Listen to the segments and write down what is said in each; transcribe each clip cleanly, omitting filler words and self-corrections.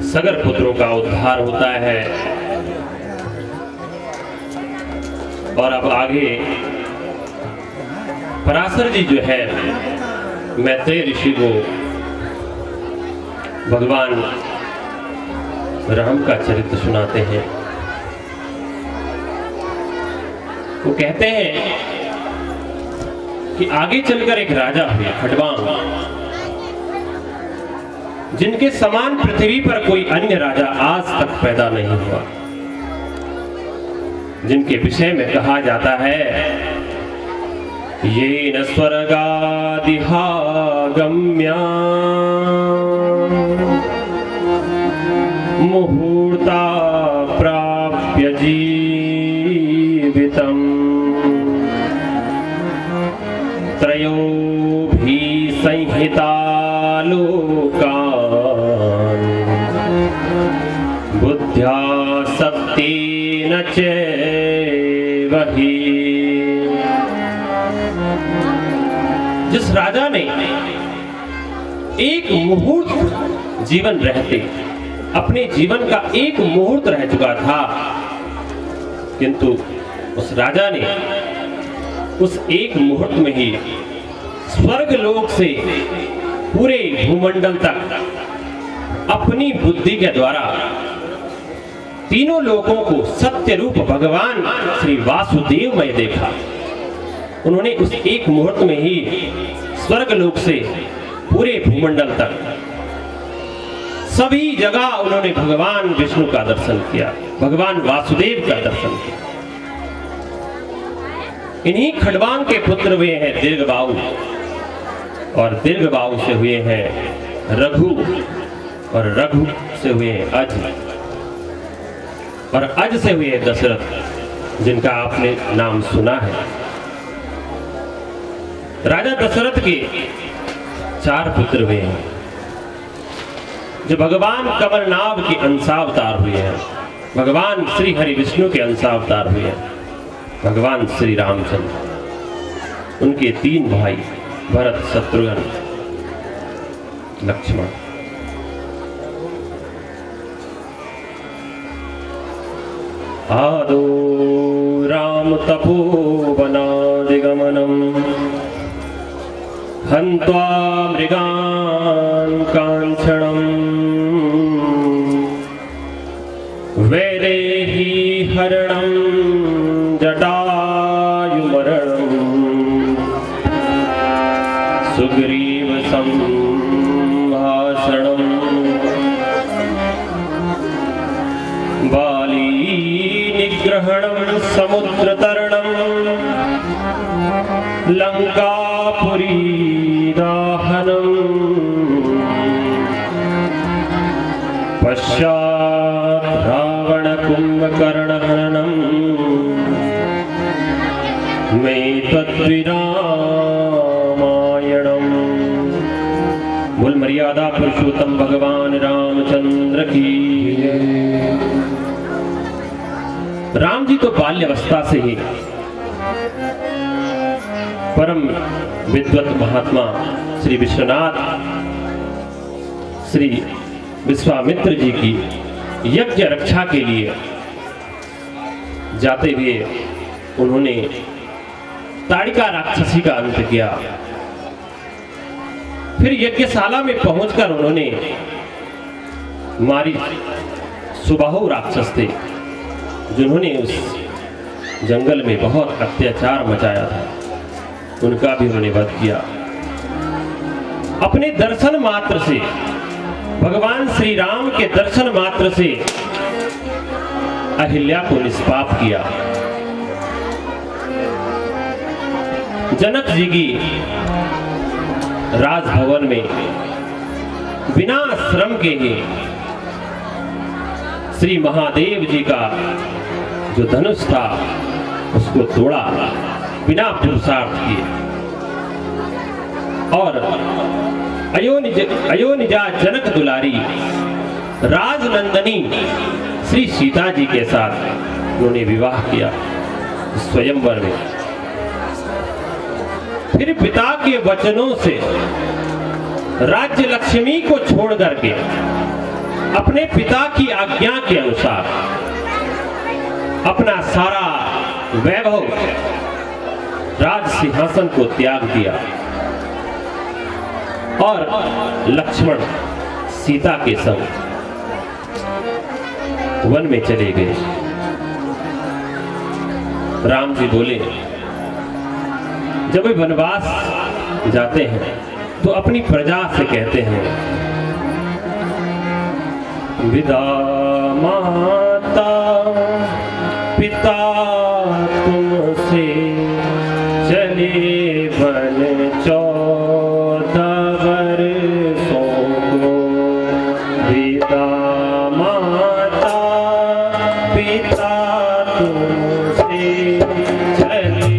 सगर पुत्रों का उद्धार होता है। और अब आगे पराशर जी जो है मैत्रेय ऋषि को भगवान राम का चरित्र सुनाते हैं। वो कहते हैं कि आगे चलकर एक राजा हुए खडवांग, जिनके समान पृथ्वी पर कोई अन्य राजा आज तक पैदा नहीं हुआ, जिनके विषय में कहा जाता है ये न स्वर्गादिहा गम्या मुहूर्ता प्राप्य जीवितम् त्रयोभी संहिता लोकान् बुद्ध्या सत्तेन चैवहि। जिस राजा ने एक मुहूर्त जीवन रहते, अपने जीवन का एक मुहूर्त रह चुका था, किंतु उस राजा ने उस एक मुहूर्त में ही स्वर्ग लोक से पूरे भूमंडल तक अपनी बुद्धि के द्वारा तीनों लोगों को सत्य रूप भगवान श्री वासुदेव में देखा। उन्होंने उस एक मुहूर्त में ही स्वर्ग लोक से पूरे भूमंडल तक सभी जगह उन्होंने भगवान विष्णु का दर्शन किया, भगवान वासुदेव का दर्शन किया। इन्हीं खडवांग के पुत्र हुए हैं दीर्घबाहु, और दीर्घबाहु से हुए हैं रघु, और रघु से हुए हैं अज, और अज से हुए दशरथ, जिनका आपने नाम सुना है। राजा दशरथ के 4 पुत्र हुए हैं, जो भगवान कमलनाभ के अंशावतार हुए हैं, भगवान श्री हरि विष्णु के अंशावतार हुए हैं, भगवान श्री रामचंद्र। उनके 3 भाई भरत, शत्रुघ्न, लक्ष्मण। आदो राम तपोवनादिगमनम् हन्त्वा मृगान् काञ्चनम् वैदेही हरणं जटायुमरणम् सुग्रीव संभाषणम् बाली निग्रहणं समुद्रतरणं लंकापुरी दाहनं पश्चात् रावण कुंभकर्णहननं मे तद्विरामायणम्। मूल मर्यादा पुरुषोत्तम भगवान रामचंद्र की। राम जी तो बाल्यावस्था से ही परम विद्वत महात्मा श्री विश्वनाथ श्री विश्वामित्र जी की यज्ञ रक्षा के लिए जाते हुए उन्होंने ताड़िका राक्षसी का अंत किया। फिर यज्ञशाला में पहुंचकर उन्होंने मारी सुबाहु राक्षस थे, जिन्होंने उस जंगल में बहुत अत्याचार मचाया था, उनका भी उन्होंने वध किया। अपने दर्शन मात्र से, भगवान श्री राम के दर्शन मात्र से अहिल्या को निष्पाप किया। जनक जी की राजभवन में बिना श्रम के ही श्री महादेव जी का जो धनुष था उसको तोड़ा बिना पुरुषार्थ किए, और अयोनिजा जनक दुलारी राजनंदनी श्री सीता जी के साथ उन्होंने विवाह किया स्वयंवर में। फिर पिता के वचनों से राज्य लक्ष्मी को छोड़ करके अपने पिता की आज्ञा के अनुसार अपना सारा वैभव राज सिंहासन को त्याग दिया और लक्ष्मण सीता के संग वन में चले गए। राम जी बोले, जब वे वनवास जाते हैं तो अपनी प्रजा से कहते हैं, विदा माता पिता तुमसे चले वन 14 वर्षों को। विदा माता पिता तुमसे चले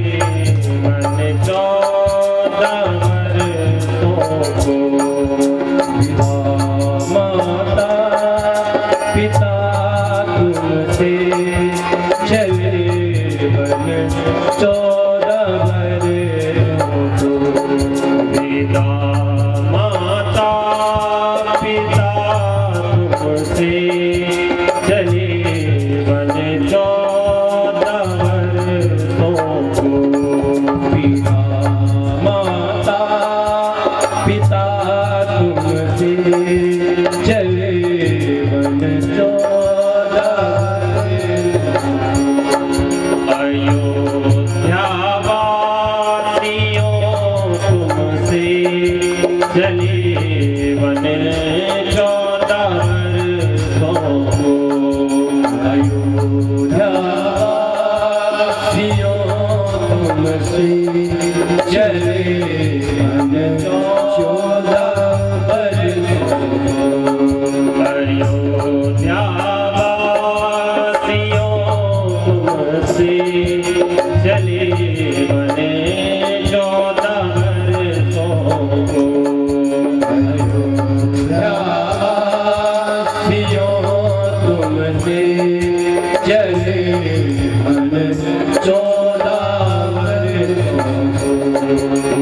वन 14 वर्षों को। विदा माता पिता तुमसे चले वन 14 वर्षों को। विदा माता पिता तुमसे चले वन 14 वर्षों को। विदा माता पिता तुमसे चले वन 14 चले मन 14 वर्षों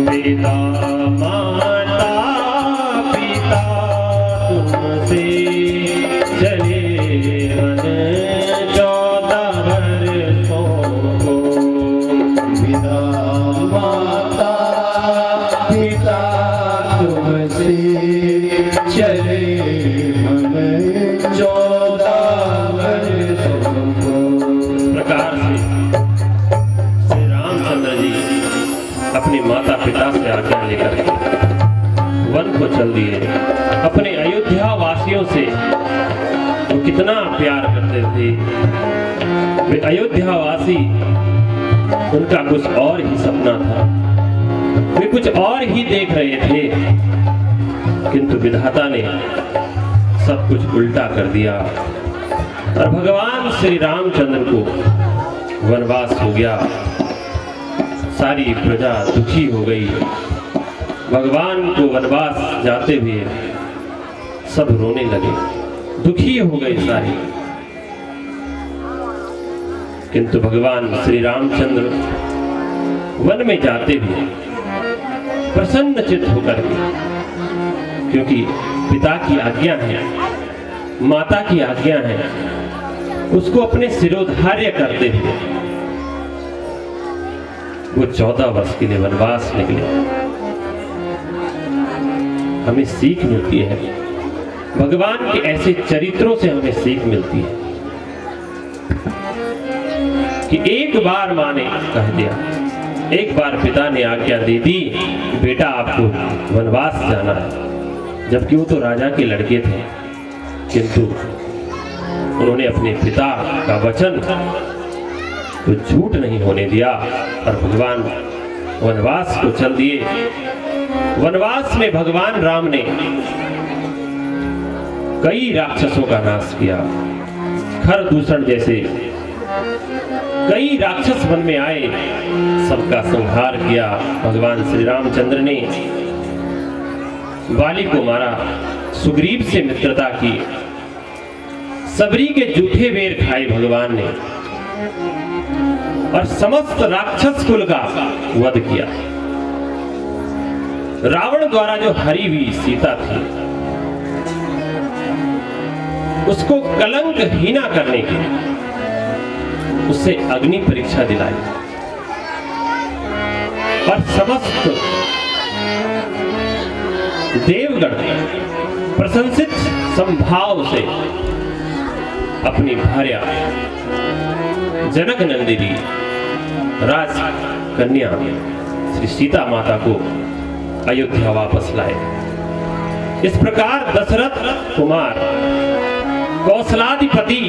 पिता माता पिता तुमसे चले मन 14 वर्षों को। पिता माता पिता तुमसे चले मन 14 वर्षों को। इस प्रकार से श्री रामचंद्र जी अपने माता पिता से आज्ञा लेकर वन को चल दिए। अपने अयोध्या वासियों से वो कितना प्यार करते थे। वे अयोध्या वासी, उनका कुछ और ही सपना था, वे कुछ और ही देख रहे थे, किंतु विधाता ने सब कुछ उल्टा कर दिया और भगवान श्री रामचंद्र को वनवास हो गया। सारी प्रजा दुखी हो गई। भगवान को वनवास जाते हुए सब रोने लगे, दुखी हो गए सारे। किंतु भगवान श्री रामचंद्र वन में जाते हुए प्रसन्न चित्त होकर के, क्योंकि पिता की आज्ञा है, माता की आज्ञा है, उसको अपने सिरोधार्य करते हुए वो 14 वर्ष के लिए वनवास निकले। हमें सीख मिलती है, भगवान के ऐसे चरित्रों से हमें सीख मिलती है कि एक बार माँ ने कह दिया, एक बार पिता ने आज्ञा दे दी, बेटा आपको वनवास जाना है, जबकि वो तो राजा के लड़के थे, किंतु उन्होंने अपने पिता का वचन तो झूठ नहीं होने दिया और भगवान वनवास को चल दिए। वनवास में भगवान राम ने कई राक्षसों का नाश किया। खरदूषण जैसे कई राक्षस वन में आए, सबका संहार किया। भगवान श्री रामचंद्र ने बाली को मारा, सुग्रीव से मित्रता की, सबरी के जूठे बेर खाए भगवान ने और समस्त राक्षस कुल का वध किया। रावण द्वारा जो हरी हुई सीता थी, उसको कलंक हीना करने की उससे अग्नि परीक्षा दिलाई और समस्त देवगण प्रशंसित संभाव से अपनी भार्या जनक नंदिनी राजकन्या श्री सीता माता को अयोध्या वापस लाए। इस प्रकार दशरथ कुमार कौशलाधिपति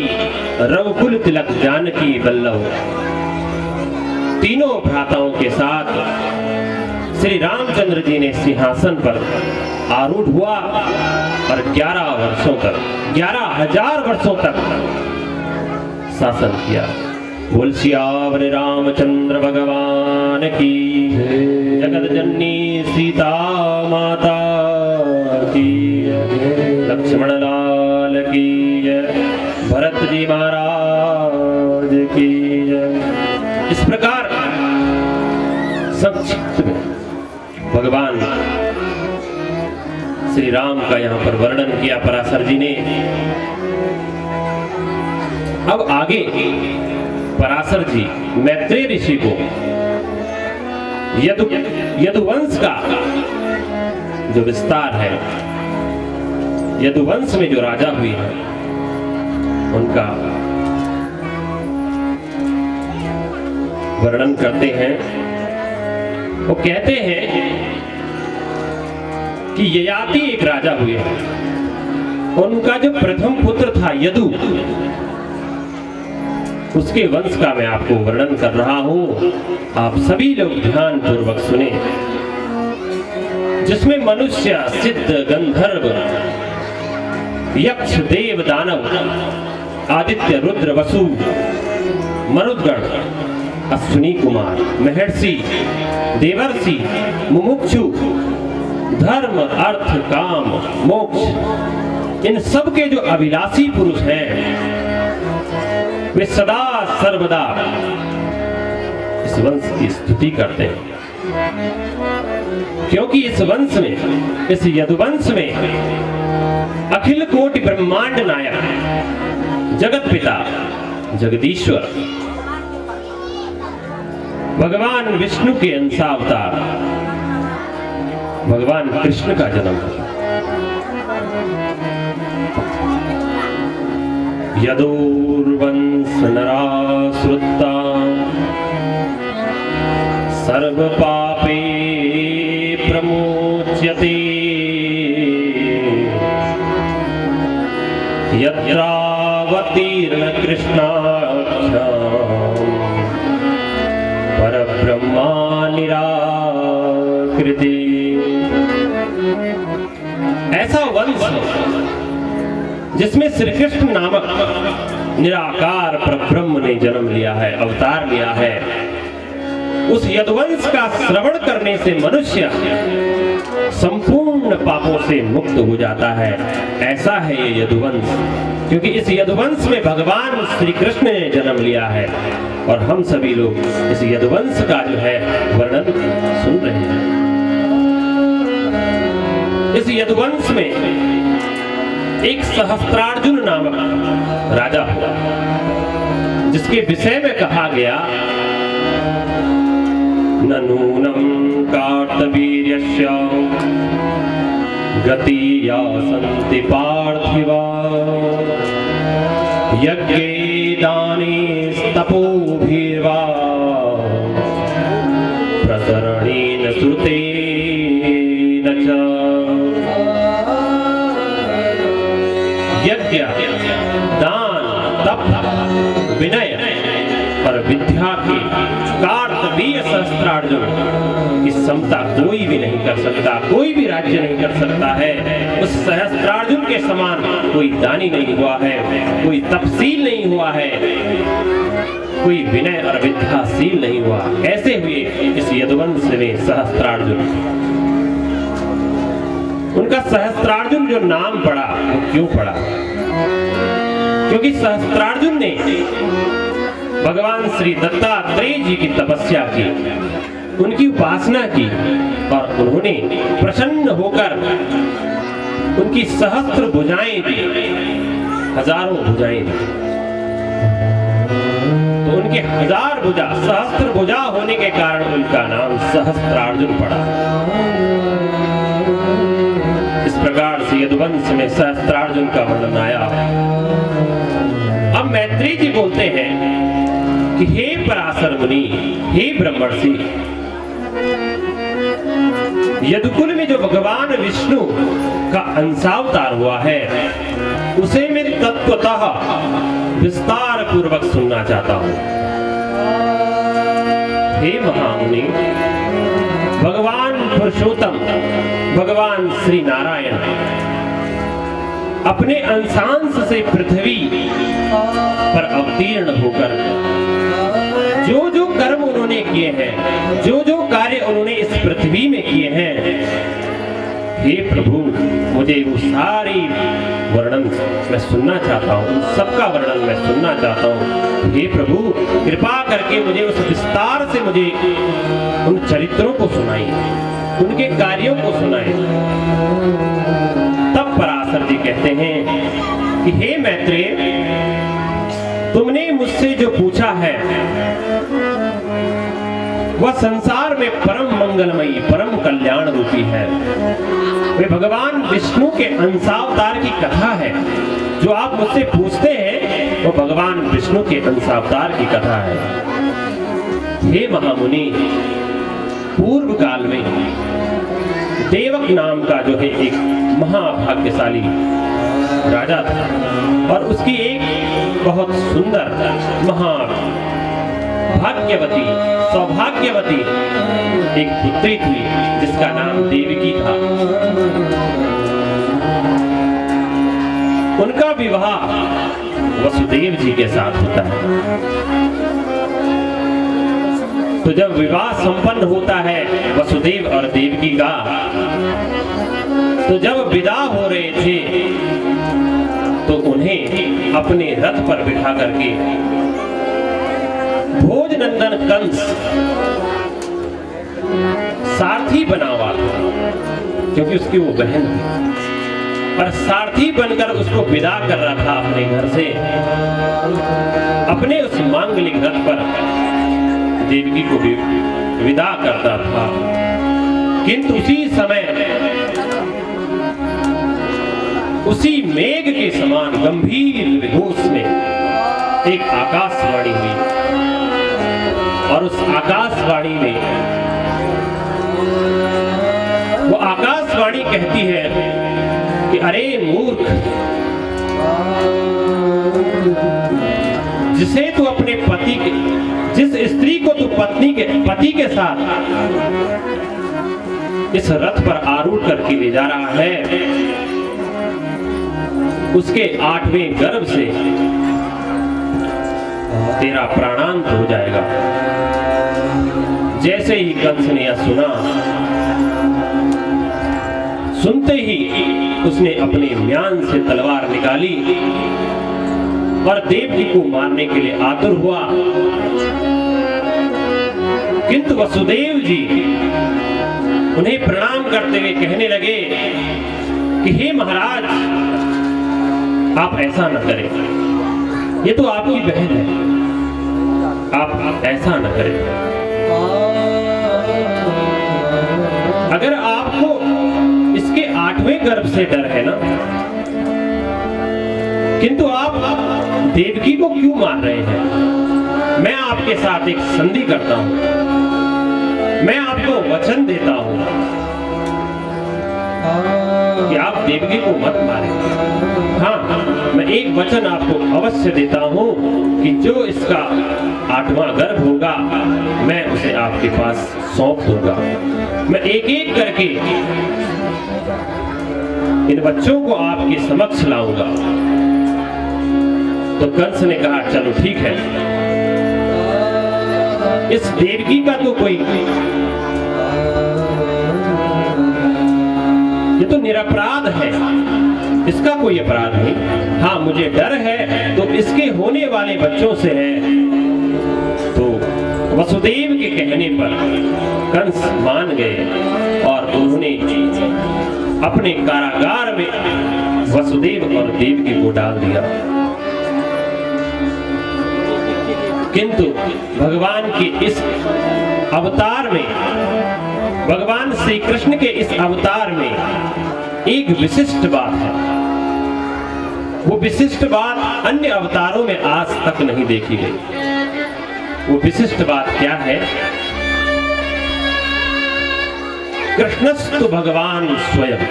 रघुकुल तिलक जानकी वल्लभ तीनों भ्राताओं के साथ श्री रामचंद्र जी ने सिंहासन पर आरूढ़ हुआ और 11 वर्षों तक 11,000 वर्षों तक शासन किया। बोल सियावर रामचंद्र भगवान की, जगत जननी सीता माता की, लक्ष्मण लाल की, भरत जी महाराज की। इस प्रकार संक्षिप्त में भगवान श्री राम का यहाँ पर वर्णन किया पराशर जी ने। अब आगे पराशर जी मैत्रेय ऋषि को यदुवंश का जो विस्तार है, यदुवंश में जो राजा हुए हैं उनका वर्णन करते हैं। वो कहते हैं कि ययाति एक राजा हुए हैं, उनका जो प्रथम पुत्र था यदु, उसके वंश का मैं आपको वर्णन कर रहा हूं, आप सभी लोग ध्यान पूर्वक सुने। जिसमें मनुष्य, सिद्ध, गंधर्व, यक्ष, देव, दानव, आदित्य, रुद्र, वसु, मरुदगण, अश्विनी कुमार, महर्षि, देवर्षि, मुमुक्षु, धर्म, अर्थ, काम, मोक्ष, इन सब के जो अभिलाषी पुरुष हैं वे सदा सर्वदा इस वंश की स्तुति करते हैं, क्योंकि इस वंश में, इस यदुवंश में अखिल कोटि ब्रह्मांड नायक जगत पिता जगदीश्वर भगवान विष्णु के अंशावतार भगवान कृष्ण का जन्म है। यदुर्वंश नरासुरता सर्व पापे प्रमुच्यते यत्रावतीर्ण कृष्णाख्या परब्रह्मा निराकृति। ऐसा वंश जिसमें श्री कृष्ण नामक निराकार परब्रह्म ने जन्म लिया है, अवतार लिया है, उस यदुवंश का श्रवण करने से मनुष्य संपूर्ण पापों से मुक्त हो जाता है। ऐसा है ये यदुवंश, क्योंकि इस यदुवंश में भगवान श्री कृष्ण ने जन्म लिया है और हम सभी लोग इस यदुवंश का जो है वर्णन सुन रहे हैं। इस यदुवंश में एक सहस्त्रार्जुन नामक राजा हुआ, जिसके विषय में कहा गया ननूनम कार्तवीर्यस्य गति यासन्ति पार्थिवा यज्ञे दाने तपोभिर्वा प्रसरणेन श्रुतेन च। यज्ञ, दान, तप, विनय और विद्या के कार्तवीर्य सहस्त्रार्जुन की समता कोई भी नहीं कर सकता, कोई भी राज्य नहीं कर सकता है। उस सहस्त्रार्जुन के समान कोई दानी नहीं हुआ है, कोई तपसील नहीं हुआ है, कोई विनय और विद्याशील नहीं हुआ। ऐसे हुए इस यदुवंश में सहस्त्रार्जुन। उनका सहस्त्रार्जुन जो नाम पड़ा वो क्यों पड़ा? क्योंकि सहस्त्रार्जुन ने भगवान श्री दत्तात्रेय जी की तपस्या की, उनकी उपासना की और उन्होंने प्रसन्न होकर उनकी सहस्त्र भुजाएं दी, हजारों भुजाएं दी। तो उनके हजार भुजा, सहस्त्र भुजा होने के कारण उनका नाम सहस्त्रार्जुन पड़ा। इस प्रकार से यदुवंश में सहस्त्रार्जुन का वर्णन आया। अब मैत्रेय जी बोलते हैं कि हे पराशर मुनि, हे ब्रह्मर्षि, यदुकुल में जो भगवान विष्णु का अंशावतार हुआ है उसे मैं तत्वतः विस्तार पूर्वक सुनना चाहता हूं। हे महामुनि, भगवान पुरुषोत्तम भगवान श्री नारायण अपने अंशांश से पृथ्वी पर अवतीर्ण होकर जो जो कर्म उन्होंने किए हैं, जो जो कार्य उन्होंने इस पृथ्वी में किए हैं, हे प्रभु मुझे वो सारी वर्णन मैं सुनना चाहता हूँ, उन सबका वर्णन मैं सुनना चाहता हूँ। हे प्रभु कृपा करके मुझे उस विस्तार से मुझे उन चरित्रों को सुनाइए, उनके कार्यों को सुनाइए। तब पराशर जी कहते हैं कि हे मैत्रेय, तुमने मुझसे जो पूछा है वह संसार में परम मंगलमयी, परम कल्याण रूपी है। वे भगवान विष्णु के अंशावतार की कथा है। जो आप मुझसे पूछते हैं वो भगवान विष्णु के अंशावतार की कथा है। हे महामुनि, पूर्व काल में देवक नाम का जो है एक महाभाग्यशाली राजा था और उसकी एक बहुत सुंदर महाभाग्यवती, सौभाग्यवती एक पुत्री थी जिसका नाम देवकी था। उनका विवाह वसुदेव जी के साथ होता है। तो जब विवाह संपन्न होता है वसुदेव और देवकी का, तो जब विदा हो रहे थे तो उन्हें अपने रथ पर बिठा करके भोजनंदन कंस सारथी बना हुआ था, क्योंकि उसकी वो बहन थी, पर सारथी बनकर उसको विदा कर रहा था अपने घर से, अपने उस मांगलिक रथ पर देवकी को भी विदा करता था। किंतु उसी समय उसी मेघ के समान गंभीर विघोष में एक आकाशवाणी हुई, और उस आकाशवाणी में वो आकाशवाणी कहती है कि अरे मूर्ख, जिसे तू अपने पति के, जिस स्त्री को तू पति के साथ इस रथ पर आरूढ़ करके ले जा रहा है, उसके 8वें गर्भ से तेरा प्राणांत हो जाएगा। जैसे ही कंस ने यह सुना, सुनते ही उसने अपने म्यान से तलवार निकाली और देवकी को मारने के लिए आतुर हुआ। किंतु वसुदेव जी उन्हें प्रणाम करते हुए कहने लगे कि हे महाराज, आप ऐसा न करें, ये तो आपकी बहन है, आप ऐसा न करें। अगर आपको इसके 8वें गर्भ से डर है ना, किंतु आप देवकी को क्यों मार रहे हैं? मैं आपके साथ एक संधि करता हूं, मैं आपको वचन देता हूं कि आप देवकी को मत मारें। हाँ, मैं एक वचन आपको अवश्य देता हूं कि जो इसका 8वां गर्भ होगा, मैं उसे आपके पास सौंप दूंगा। मैं एक एक करके इन बच्चों को आपके समक्ष लाऊंगा। तो कंस ने कहा, चलो ठीक है, इस देवकी का तो कोई, ये तो निरपराध है, इसका कोई अपराध नहीं। हाँ, मुझे डर है तो इसके होने वाले बच्चों से है। तो वसुदेव के कहने पर कंस मान गए और उन्होंने अपने कारागार में वसुदेव और देवकी को डाल दिया। किंतु भगवान के इस अवतार में, भगवान श्री कृष्ण के इस अवतार में एक विशिष्ट बात है। वो विशिष्ट बात अन्य अवतारों में आज तक नहीं देखी गई। वो विशिष्ट बात क्या है? कृष्णस्तु भगवान स्वयं,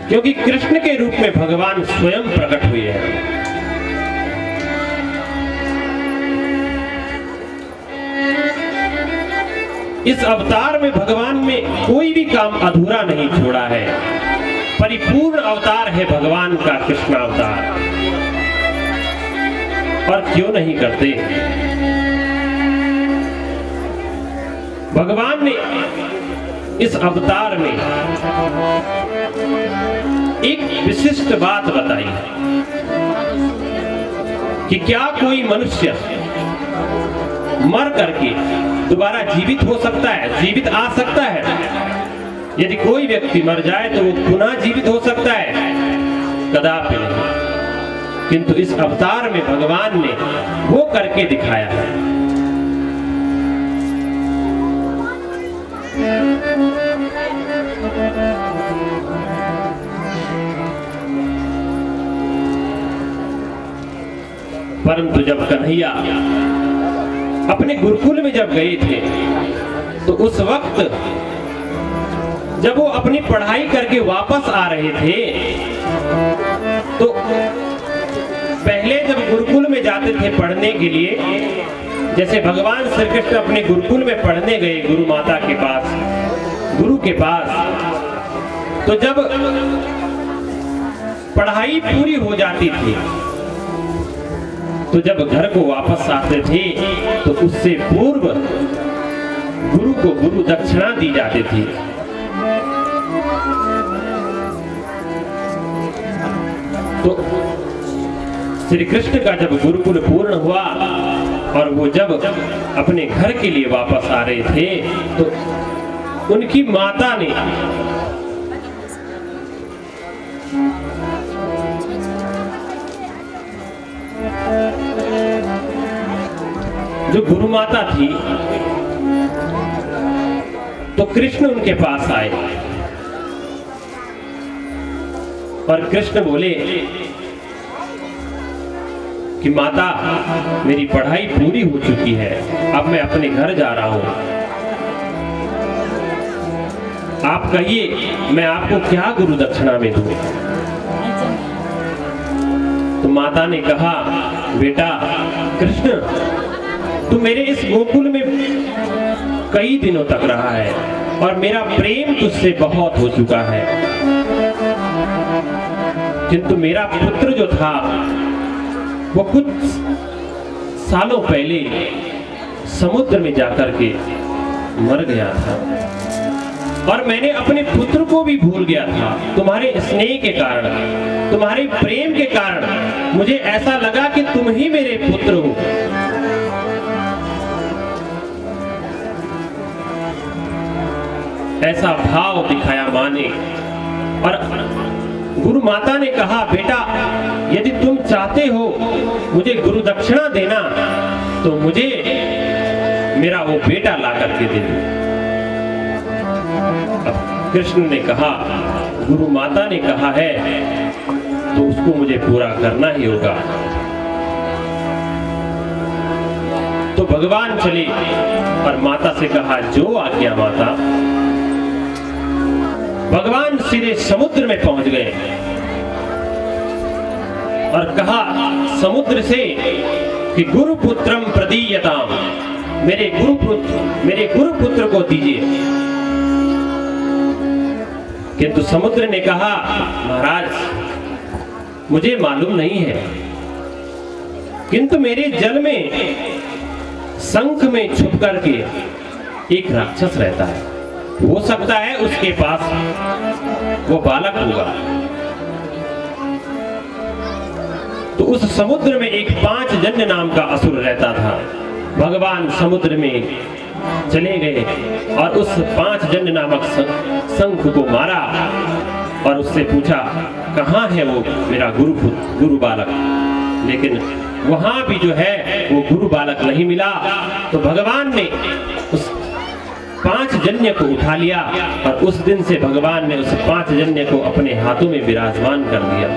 क्योंकि कृष्ण के रूप में भगवान स्वयं प्रकट हुए हैं। इस अवतार में भगवान में कोई भी काम अधूरा नहीं छोड़ा है। परिपूर्ण अवतार है भगवान का कृष्ण अवतार। और क्यों नहीं करते? भगवान ने इस अवतार में एक विशिष्ट बात बताई कि क्या कोई मनुष्य मर करके दोबारा जीवित हो सकता है, जीवित आ सकता है? यदि कोई व्यक्ति मर जाए तो वो पुनः जीवित हो सकता है? कदापि नहीं। किंतु इस अवतार में भगवान ने वो करके दिखाया है। परंतु जब कन्हैया अपने गुरुकुल में जब गए थे, तो उस वक्त जब वो अपनी पढ़ाई करके वापस आ रहे थे, तो पहले जब गुरुकुल में जाते थे पढ़ने के लिए, जैसे भगवान श्री कृष्ण अपने गुरुकुल में पढ़ने गए गुरु माता के पास, गुरु के पास, तो जब पढ़ाई पूरी हो जाती थी, तो जब घर को वापस आते थे तो उससे पूर्व गुरु को गुरु दक्षिणा दी जाती थी। तो श्री कृष्ण का जब गुरुकुल पूर्ण हुआ और वो जब अपने घर के लिए वापस आ रहे थे तो उनकी माता ने जो गुरु माता थी, तो कृष्ण उनके पास आए और कृष्ण बोले कि माता, मेरी पढ़ाई पूरी हो चुकी है, अब मैं अपने घर जा रहा हूं, आप कहिए मैं आपको क्या गुरु दक्षिणा में दूं। तो माता ने कहा, बेटा कृष्ण, तू मेरे इस गोकुल में कई दिनों तक रहा है और मेरा प्रेम तुझसे बहुत हो चुका है, किंतु मेरा पुत्र जो था वो कुछ सालों पहले समुद्र में जाकर के मर गया था और मैंने अपने पुत्र को भी भूल गया था। तुम्हारे स्नेह के कारण, तुम्हारे प्रेम के कारण मुझे ऐसा लगा कि तुम ही मेरे पुत्र हो। ऐसा भाव दिखाया मां ने और गुरु माता ने कहा, बेटा यदि तुम चाहते हो मुझे गुरु दक्षिणा देना तो मुझे मेरा वो बेटा ला करके दे दो। अब कृष्ण ने कहा, गुरु माता ने कहा है तो उसको मुझे पूरा करना ही होगा। तो भगवान चले और माता से कहा, जो आज्ञा माता। भगवान सीधे समुद्र में पहुंच गए और कहा समुद्र से कि गुरुपुत्रम प्रदीयताम, मेरे गुरुपुत्र को दीजिए। किंतु समुद्र ने कहा, महाराज मुझे मालूम नहीं है, किंतु मेरे जल में शंख में छुप करके एक राक्षस रहता है, हो सकता है उसके पास वो बालक होगा। तो उस समुद्र में एक पांचजन्य नाम का असुर रहता था। भगवान समुद्र में चले गए और उस पांचजन्य नामक शंख को मारा और उससे पूछा, कहाँ है वो मेरा गुरु बालक। लेकिन वहां भी जो है वो गुरु बालक नहीं मिला। तो भगवान ने उस पांचजन्य को उठा लिया और उस दिन से भगवान ने उस पांचजन्य को अपने हाथों में विराजमान कर दिया।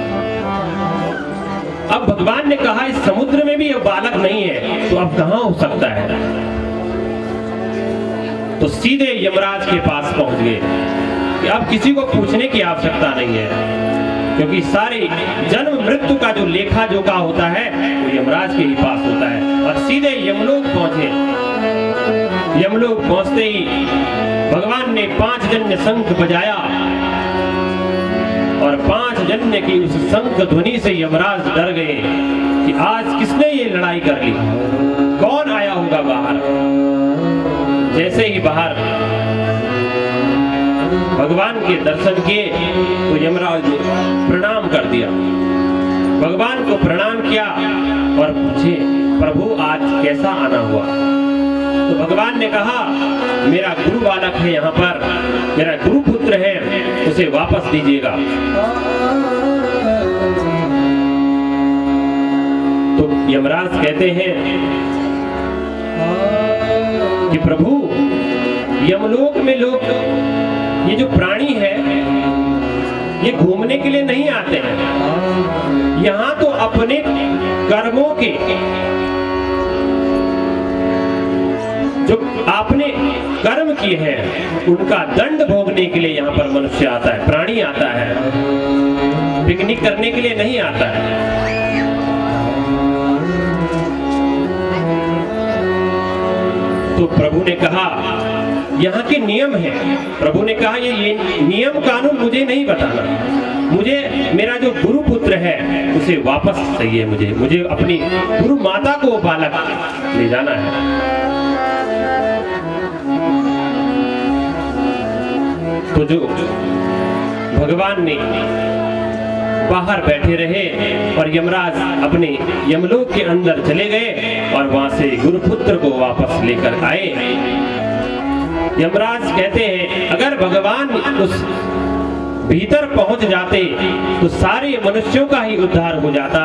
अब भगवान ने कहा, इस समुद्र में भी ये बालक नहीं है तो अब कहां हो सकता है। तो सीधे यमराज के पास पहुंच गए कि अब किसी को पूछने की आवश्यकता नहीं है, क्योंकि सारे जन्म मृत्यु का जो लेखा जोखा होता है वो यमराज के ही पास होता है। और सीधे यमलोक पहुंचे। यमलोक पहुंचते ही भगवान ने पांचजन्य शंख बजाया और पांचजन्य की उस शंख ध्वनि से यमराज डर गए कि आज किसने ये लड़ाई कर ली, कौन आया होगा बाहर। जैसे ही बाहर भगवान के दर्शन किए तो यमराज ने प्रणाम कर दिया, भगवान को प्रणाम किया और पूछे, प्रभु आज कैसा आना हुआ। तो भगवान ने कहा, मेरा गुरु बालक है यहाँ पर, मेरा गुरु पुत्र है, उसे वापस दीजिएगा। तो यमराज कहते हैं कि प्रभु यमलोक में लोग, ये जो प्राणी है ये घूमने के लिए नहीं आते हैं, यहाँ तो अपने कर्मों के, जो आपने कर्म किए हैं उनका दंड भोगने के लिए यहाँ पर मनुष्य आता है, प्राणी आता है, पिकनिक करने के लिए नहीं आता है। तो प्रभु ने कहा, यहाँ के नियम है। प्रभु ने कहा, ये नियम कानून मुझे नहीं बताना, मुझे मेरा जो गुरु पुत्र है उसे वापस चाहिए। मुझे अपनी गुरु माता को बालक ले जाना है। तो जो भगवान ने बाहर बैठे रहे और यमराज अपने यमलोक के अंदर चले गए और वहां से गुरुपुत्र को वापस लेकर आए। यमराज कहते हैं अगर भगवान उस भीतर पहुंच जाते तो सारे मनुष्यों का ही उद्धार हो जाता,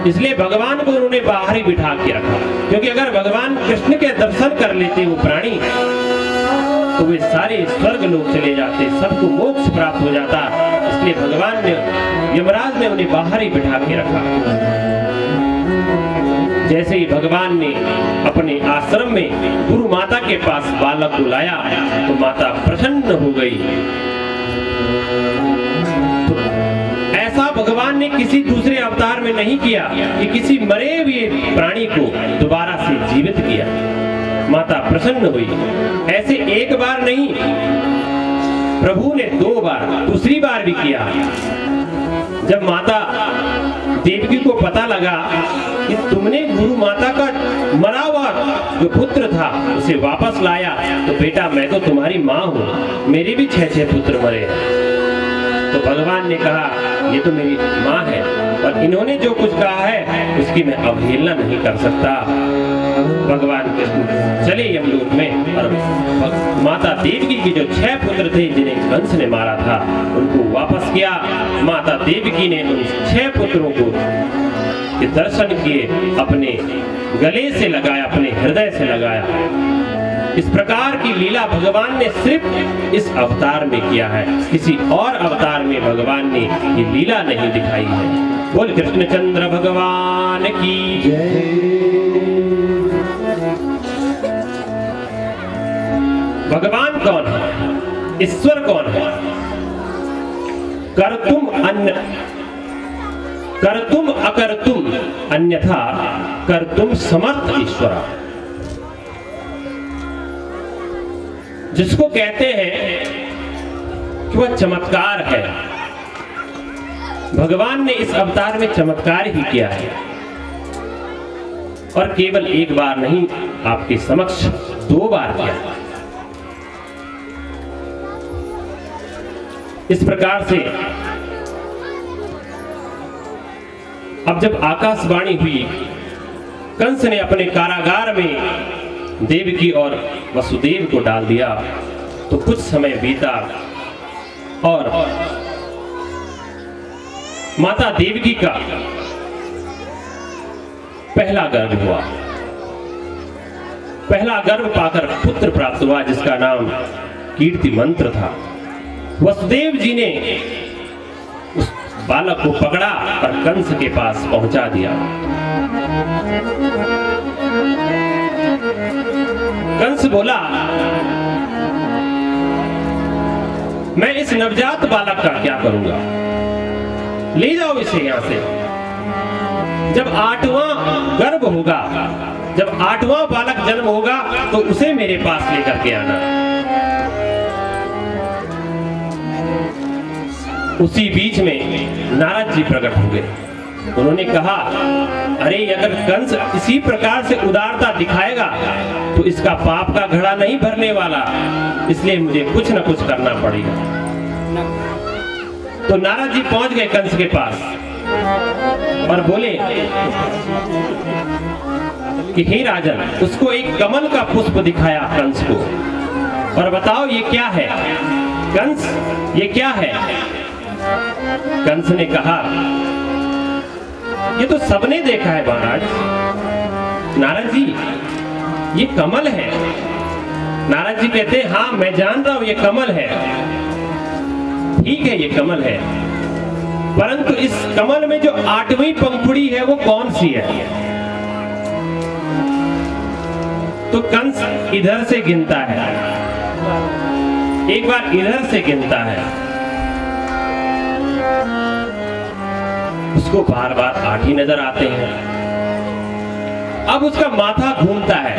इसलिए भगवान को उन्होंने बाहर ही बिठा के रखा। क्योंकि अगर भगवान कृष्ण के दर्शन कर लेते वो प्राणी तो वे सारे स्वर्ग लोग चले जाते, सबको मोक्ष प्राप्त हो जाता, इसलिए भगवान ने यमराज ने उन्हें बाहर ही बिठा के रखा। जैसे ही भगवान ने अपने आश्रम में गुरु माता के पास बालक को लाया तो माता प्रसन्न हो गई। तो ऐसा भगवान ने किसी दूसरे अवतार में नहीं किया कि किसी मरे हुए प्राणी को दोबारा से जीवित किया। माता प्रसन्न हुई। ऐसे एक बार नहीं, प्रभु ने 2 बार, दूसरी बार भी किया। जब माता देवकी को पता लगा कि तुमने गुरु माता का मरा हुआ जो पुत्र था उसे वापस लाया, तो बेटा मैं तो तुम्हारी माँ हूँ, मेरे भी 6 पुत्र मरे हैं। तो भगवान ने कहा ये तो मेरी माँ है और इन्होंने जो कुछ कहा है उसकी मैं अवहेलना नहीं कर सकता। भगवान कृष्ण चले यमलोक में और माता देवकी के जो 6 पुत्र थे जिन्हें कंस ने मारा था उनको वापस किया। माता देवकी ने उन 6 पुत्रों को के दर्शन किए, अपने गले से लगाया, अपने हृदय से लगाया। इस प्रकार की लीला भगवान ने सिर्फ इस अवतार में किया है, किसी और अवतार में भगवान ने ये लीला नहीं दिखाई है। बोल कृष्णचंद्र भगवान की जय। भगवान कौन है? ईश्वर कौन है? कर्तुम अकर्तुम अन्यथा कर्तुम समर्थ ईश्वर, जिसको कहते हैं कि वह चमत्कार है। भगवान ने इस अवतार में चमत्कार ही किया है और केवल एक बार नहीं, आपके समक्ष 2 बार किया है। इस प्रकार से अब जब आकाशवाणी हुई, कंस ने अपने कारागार में देवकी और वसुदेव को डाल दिया, तो कुछ समय बीता और माता देवकी का पहला गर्भ हुआ। पहला गर्भ पाकर पुत्र प्राप्त हुआ जिसका नाम कीर्ति मंत्र था। वसुदेव जी ने उस बालक को पकड़ा और कंस के पास पहुंचा दिया। कंस बोला मैं इस नवजात बालक का क्या करूंगा, ले जाओ इसे यहां से। जब 8वां गर्भ होगा, जब 8वां बालक जन्म होगा तो उसे मेरे पास लेकर के आना। उसी बीच में नारद जी प्रकट हो गए। उन्होंने कहा अरे अगर कंस इसी प्रकार से उदारता दिखाएगा तो इसका पाप का घड़ा नहीं भरने वाला, इसलिए मुझे कुछ न कुछ करना पड़ेगा। तो नारद जी पहुंच गए कंस के पास और बोले कि हे राजन, उसको एक कमल का पुष्प दिखाया कंस को और बताओ ये क्या है? कंस ये क्या है? कंस ने कहा ये तो सबने देखा है महाराज। नारद जी ये कमल है। नारद जी कहते हैं हाँ मैं जान रहा हूं ये कमल है। ठीक है ये कमल है, परंतु इस कमल में जो 8वीं पंखुड़ी है वो कौन सी है? तो कंस इधर से गिनता है, एक बार इधर से गिनता है, उसको बार बार 8 ही नजर आते हैं। अब उसका माथा घूमता है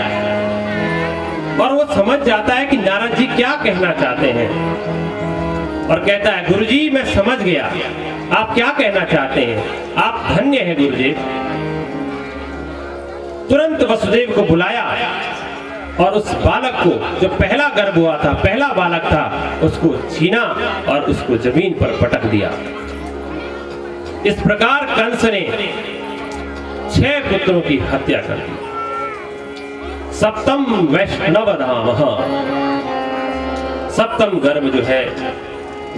और वो समझ जाता है कि नारद जी क्या कहना चाहते हैं और कहता है गुरुजी मैं समझ गया, आप क्या कहना चाहते हैं, आप धन्य हैं गुरुजी। तुरंत वसुदेव को बुलाया और उस बालक को जो पहला गर्भ हुआ था, पहला बालक था, उसको छीना और उसको जमीन पर पटक दिया। इस प्रकार कंस ने 6 पुत्रों की हत्या कर दी। सप्तम वैष्णव धाम, सप्तम गर्भ जो है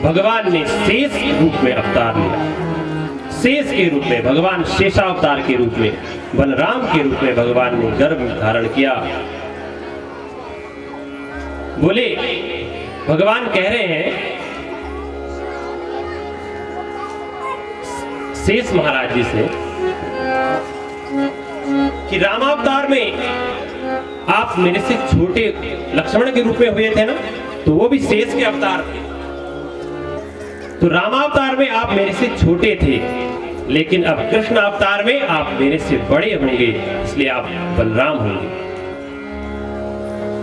भगवान ने शेष रूप में अवतार लिया। शेष के रूप में भगवान शेषावतार के रूप में, बलराम के रूप में भगवान ने गर्भ धारण किया। बोले भगवान कह रहे हैं शेष महाराज जी से कि रामावतार में आप मेरे से छोटे लक्ष्मण के रूप में हुए थे ना, तो वो भी शेष के अवतार थे। तो रामावतार में आप मेरे से छोटे थे, लेकिन अब कृष्ण अवतार में आप मेरे से बड़े होंगे, इसलिए आप बलराम होंगे।